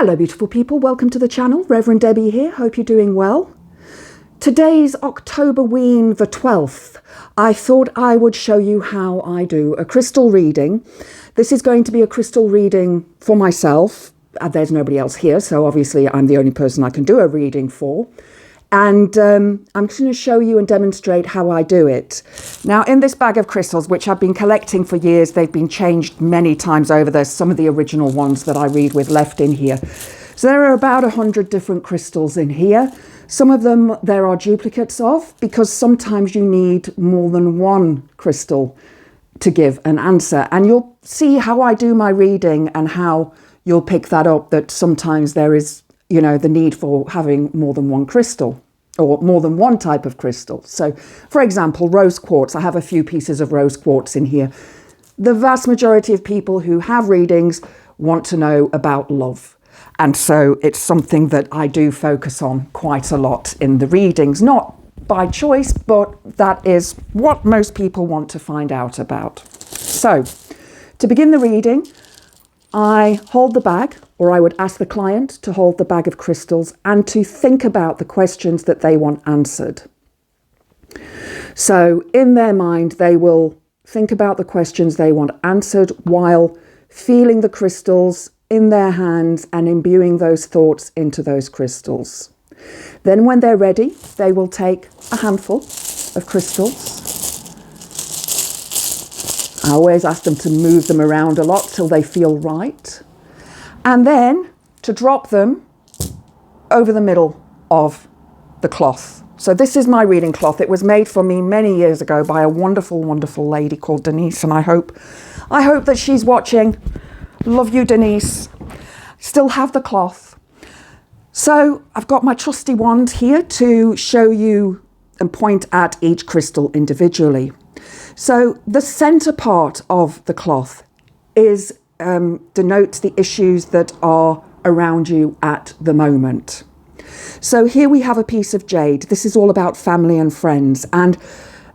Hello beautiful people, welcome to the channel. Reverend Debbie here, hope you're doing well. Today's Octoberween the 12th. I thought I would show you how I do a crystal reading. This is going to be a crystal reading for myself. There's nobody else here, so obviously I'm the only person I can do a reading for. And I'm just going to show you and demonstrate how I do it. Now, in this bag of crystals, which I've been collecting for years, they've been changed many times over. There's some of the original ones that I read with left in here. So there are about 100 different crystals in here. Some of them there are duplicates of, because sometimes you need more than one crystal to give an answer. And you'll see how I do my reading and how you'll pick that up, that sometimes there is, you know, the need for having more than one crystal or more than one type of crystal. So, for example, rose quartz. I have a few pieces of rose quartz in here. The vast majority of people who have readings want to know about love. And so it's something that I do focus on quite a lot in the readings, not by choice, but that is what most people want to find out about. So, to begin the reading, I hold the bag, or I would ask the client to hold the bag of crystals and to think about the questions that they want answered. So in their mind, they will think about the questions they want answered while feeling the crystals in their hands and imbuing those thoughts into those crystals. Then when they're ready, they will take a handful of crystals. I always ask them to move them around a lot till they feel right. And then to drop them over the middle of the cloth. So this is my reading cloth. It was made for me many years ago by a wonderful, wonderful lady called Denise. And I hope that she's watching. Love you, Denise. Still have the cloth. So I've got my trusty wand here to show you and point at each crystal individually. So the center part of the cloth is denotes the issues that are around you at the moment. So here we have a piece of jade. This is all about family and friends. And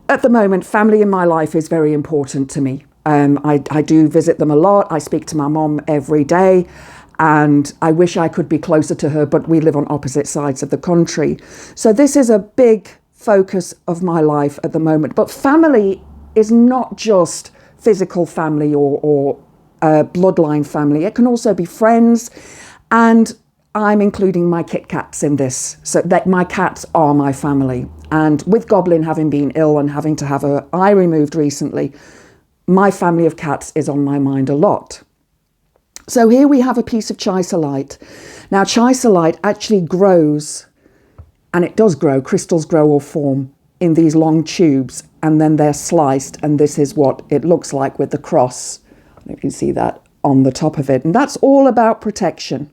at the moment, family in my life is very important to me. I do visit them a lot. I speak to my mom every day. And I wish I could be closer to her, but we live on opposite sides of the country. So this is a big focus of my life at the moment. But family is not just physical family or bloodline family. It can also be friends, and I'm including my Kit Kats in this, so that my cats are my family. And with Goblin having been ill and having to have her eye removed recently, my family of cats is on my mind a lot. So here we have a piece of chisolite. Now chisolite actually grows, and it does grow, crystals grow or form in these long tubes, and then they're sliced, and this is what it looks like with the cross. You can see that on the top of it, and that's all about protection.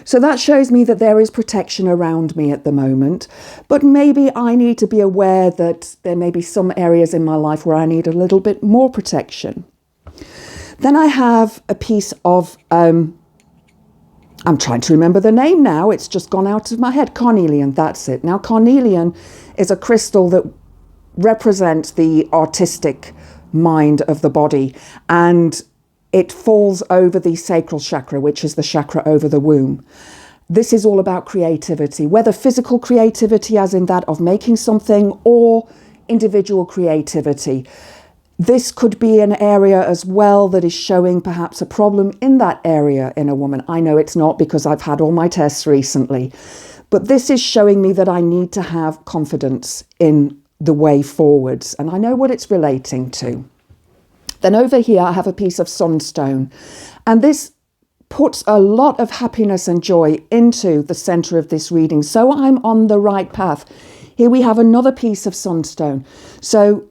So that shows me that there is protection around me at the moment, but maybe I need to be aware that there may be some areas in my life where I need a little bit more protection. Then I have a piece of, I'm trying to remember the name now, it's just gone out of my head, carnelian, that's it. Now carnelian is a crystal that represents the artistic mind of the body, and it falls over the sacral chakra, which is the chakra over the womb. This is all about creativity, whether physical creativity as in that of making something, or individual creativity. This could be an area as well that is showing perhaps a problem in that area in a woman. I know it's not, because I've had all my tests recently, but this is showing me that I need to have confidence in the way forwards, and I know what it's relating to. Then over here I have a piece of sunstone, and this puts a lot of happiness and joy into the center of this reading, so I'm on the right path. Here we have another piece of sunstone. So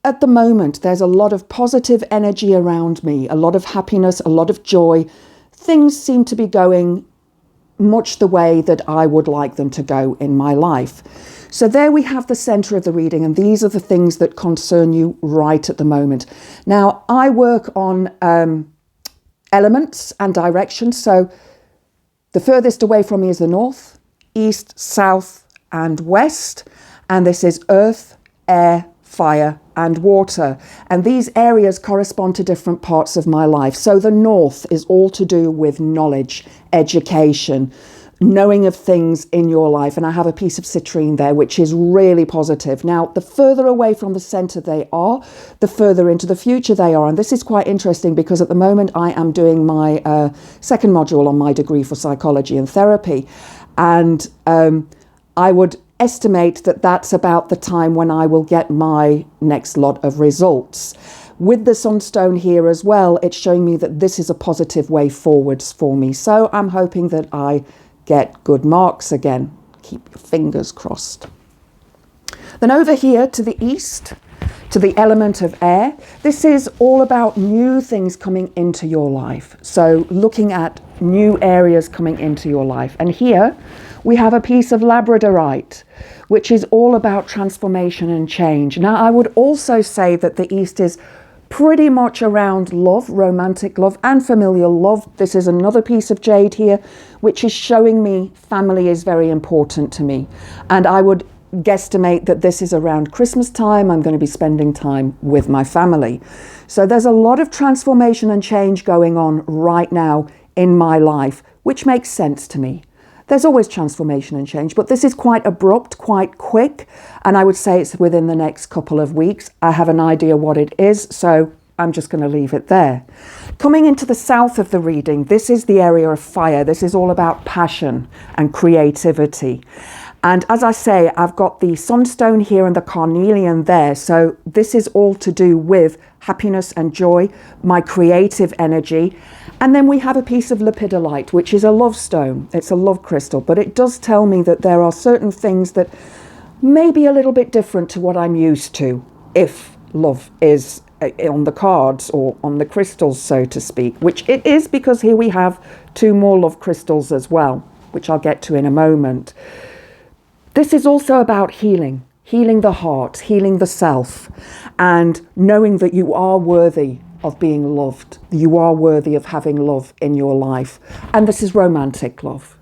at the moment there's a lot of positive energy around me, a lot of happiness, a lot of joy. Things seem to be going much the way that I would like them to go in my life. So there we have the center of the reading, and these are the things that concern you right at the moment. Now, I work on elements and directions. So the furthest away from me is the north, east, south, and west. And this is earth, air, fire and water. And these areas correspond to different parts of my life. So the north is all to do with knowledge, education, knowing of things in your life. And I have a piece of citrine there, which is really positive. Now, the further away from the center they are, the further into the future they are. And this is quite interesting because at the moment I am doing my second module on my degree for psychology and therapy. And I would estimate that that's about the time when I will get my next lot of results. With the sunstone here as well, it's showing me that this is a positive way forwards for me. So I'm hoping that I get good marks again. Keep your fingers crossed. Then over here to the east, to the element of air, this is all about new things coming into your life. So looking at new areas coming into your life. And here we have a piece of labradorite, which is all about transformation and change. Now, I would also say that the east is pretty much around love, romantic love and familial love. This is another piece of jade here, which is showing me family is very important to me. And I would guesstimate that this is around Christmas time. I'm going to be spending time with my family. So there's a lot of transformation and change going on right now in my life, which makes sense to me. There's always transformation and change, but this is quite abrupt, quite quick. And I would say it's within the next couple of weeks. I have an idea what it is, so I'm just going to leave it there. Coming into the south of the reading, this is the area of fire. This is all about passion and creativity. And as I say, I've got the sunstone here and the carnelian there. So this is all to do with happiness and joy, my creative energy. And then we have a piece of lepidolite, which is a love stone. It's a love crystal, but it does tell me that there are certain things that may be a little bit different to what I'm used to if love is on the cards or on the crystals, so to speak, which it is because here we have two more love crystals as well, which I'll get to in a moment. This is also about healing the heart, healing the self, and knowing that you are worthy of being loved. You are worthy of having love in your life. And this is romantic love.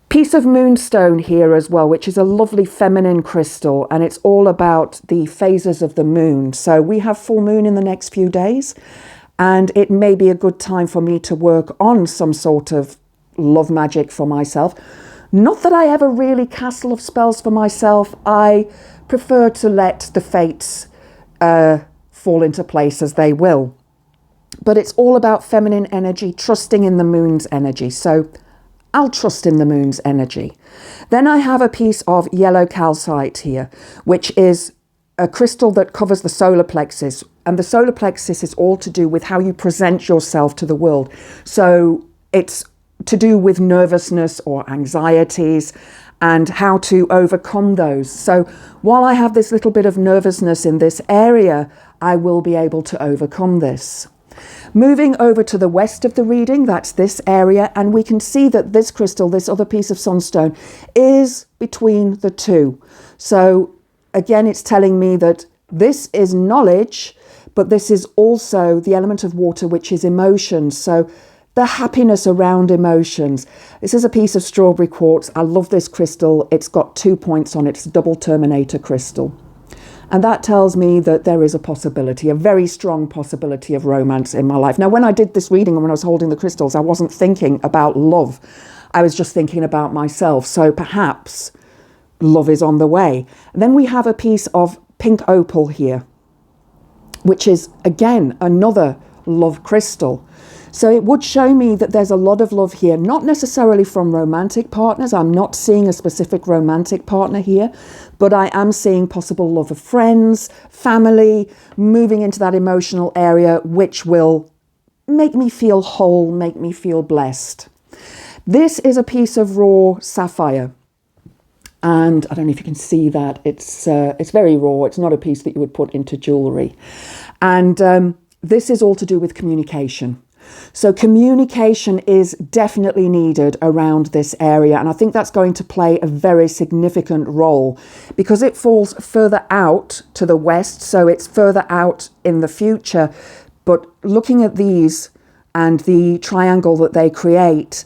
Piece of moonstone here as well, which is a lovely feminine crystal, and it's all about the phases of the moon. So we have full moon in the next few days, and it may be a good time for me to work on some sort of love magic for myself. Not that I ever really cast love spells for myself. I prefer to let the fates fall into place as they will. But it's all about feminine energy, trusting in the moon's energy. So I'll trust in the moon's energy. Then I have a piece of yellow calcite here, which is a crystal that covers the solar plexus. And the solar plexus is all to do with how you present yourself to the world. So it's to do with nervousness or anxieties and how to overcome those. So while I have this little bit of nervousness in this area, I will be able to overcome this. Moving over to the west of the reading, that's this area, and we can see that this crystal, this other piece of sunstone, is between the two. So again, it's telling me that this is knowledge, but this is also the element of water, which is emotions. So the happiness around emotions. This is a piece of strawberry quartz. I love this crystal. It's got 2 points on it. It's a double terminator crystal. And that tells me that there is a possibility, a very strong possibility of romance in my life. Now, when I did this reading and when I was holding the crystals, I wasn't thinking about love. I was just thinking about myself. So perhaps love is on the way. And then we have a piece of pink opal here, which is, again, another love crystal. So it would show me that there's a lot of love here, not necessarily from romantic partners. I'm not seeing a specific romantic partner here, but I am seeing possible love of friends, family, moving into that emotional area, which will make me feel whole, make me feel blessed. This is a piece of raw sapphire. And I don't know if you can see that. It's very raw. It's not a piece that you would put into jewelry. And this is all to do with communication. So communication is definitely needed around this area. And I think that's going to play a very significant role because it falls further out to the west. So it's further out in the future. But looking at these and the triangle that they create,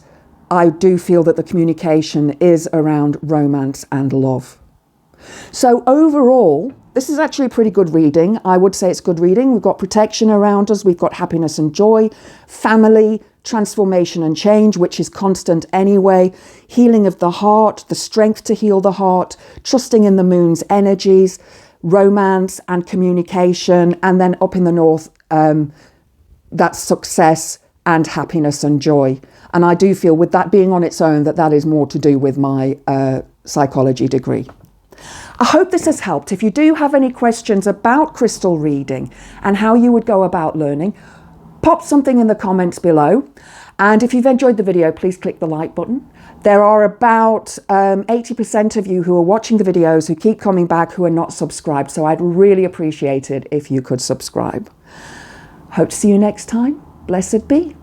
I do feel that the communication is around romance and love. So overall, this is actually pretty good reading. I would say it's good reading. We've got protection around us. We've got happiness and joy, family, transformation and change, which is constant anyway, healing of the heart, the strength to heal the heart, trusting in the moon's energies, romance and communication, and then up in the north, that's success and happiness and joy. And I do feel with that being on its own, that is more to do with my psychology degree. I hope this has helped. If you do have any questions about crystal reading and how you would go about learning, pop something in the comments below. And if you've enjoyed the video, please click the like button. There are about 80% of you who are watching the videos who keep coming back who are not subscribed. So I'd really appreciate it if you could subscribe. Hope to see you next time. Blessed be.